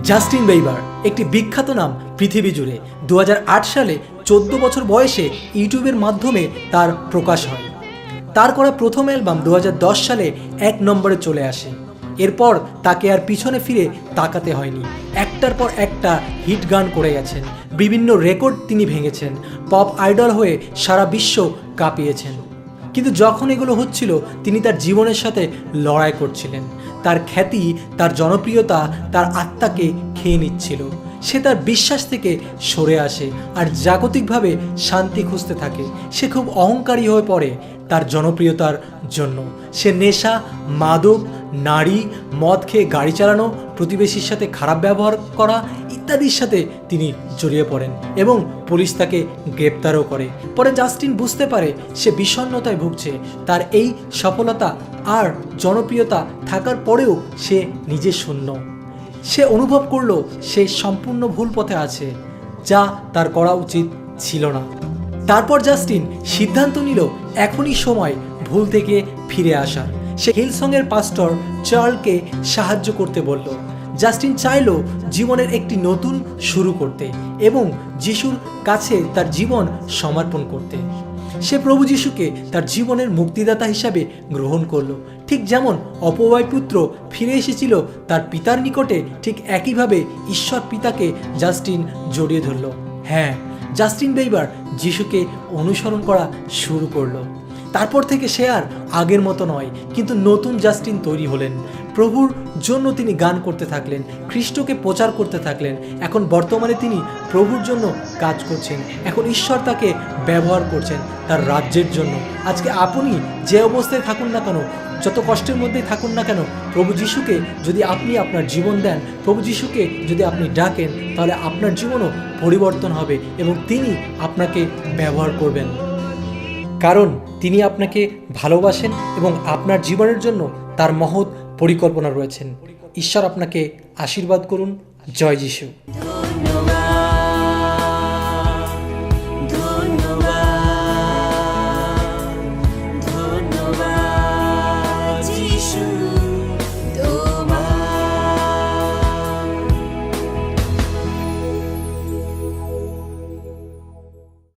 Justin Bieber একটি বিখ্যাত নাম পৃথিবী জুড়ে। 2008 সালে 14 বছর বয়সে ইউটিউবের মাধ্যমে তার প্রকাশ হয়। তার করা প্রথম অ্যালবাম 2010 সালে 1 নম্বরে চলে আসে। এরপর তাকে আর পিছনে ফিরে তাকাতে হয়নি। একটার পর একটা হিট গান করে গেছেন, বিভিন্ন রেকর্ড তিনি ভেঙেছেন, পপ আইডল হয়ে সারা বিশ্ব কাঁপিয়েছেন। কিন্তু যখন এগুলো হচ্ছিল তিনি তার জীবনের সাথে লড়াই করছিলেন। তার খ্যাতি, তার জনপ্রিয়তা তার আত্মাকে খেয়ে নিচ্ছিল। সে তার বিশ্বাস থেকে সরে আসে আর জাগতিকভাবে শান্তি খুঁজতে থাকে। সে খুব অহংকারী হয়ে পড়ে তার জনপ্রিয়তার জন্য। সে নেশা, মাদক, নারী, মদ খেয়ে গাড়ি চালানো, প্রতিবেশীর সাথে খারাপ ব্যবহার করা ইত্যাদির সাথে তিনি জড়িয়ে পড়েন এবং পুলিশ তাকে গ্রেপ্তারও করে। পরে জাস্টিন বুঝতে পারে সে বিষণ্ণতায় ভুগছে। তার এই সফলতা আর জনপ্রিয়তা থাকার পরেও সে নিজে শূন্য। সে অনুভব করলো সে সম্পূর্ণ ভুল পথে আছে, যা তার করা উচিত ছিল না। তারপর জাস্টিন সিদ্ধান্ত নিল এখনই সময় ভুল থেকে ফিরে আসার। সে হিলসংয়ের পাস্টর চার্লকে সাহায্য করতে বলল। জাস্টিন চাইল জীবনের একটি নতুন শুরু করতে এবং যিশুর কাছে তার জীবন সমর্পণ করতে। সে প্রভু যিশুকে তার জীবনের মুক্তিদাতা হিসাবে গ্রহণ করলো। ঠিক যেমন অপবায় পুত্র ফিরে এসেছিল তার পিতার নিকটে, ঠিক একইভাবে ঈশ্বর পিতাকে জাস্টিন জড়িয়ে ধরল। হ্যাঁ, জাস্টিন বিবার যিশুকে অনুসরণ করা শুরু করলো। তারপর থেকে সে আর আগের মতো নয়, কিন্তু নতুন জাস্টিন তৈরি হলেন। প্রভুর জন্য তিনি গান করতে থাকলেন, খ্রিস্টকে প্রচার করতে থাকলেন। এখন বর্তমানে তিনি প্রভুর জন্য কাজ করছেন। এখন ঈশ্বর তাকে ব্যবহার করছেন তার রাজ্যের জন্য। আজকে আপনি যে অবস্থায় থাকুন না কেন, যত কষ্টের মধ্যেই থাকুন না কেন, প্রভু যিশুকে যদি আপনি আপনার জীবন দেন, প্রভু যিশুকে যদি আপনি ডাকেন, তাহলে আপনার জীবনও পরিবর্তন হবে এবং তিনি আপনাকে ব্যবহার করবেন। কারণ তিনি আপনাকে ভালোবাসেন এবং আপনার জীবনের জন্য তার মহৎ পরিকল্পনা রয়েছেন। ঈশ্বর আপনাকে আশীর্বাদ করুন। জয় যিশু। ধন্যবাদ যিশু।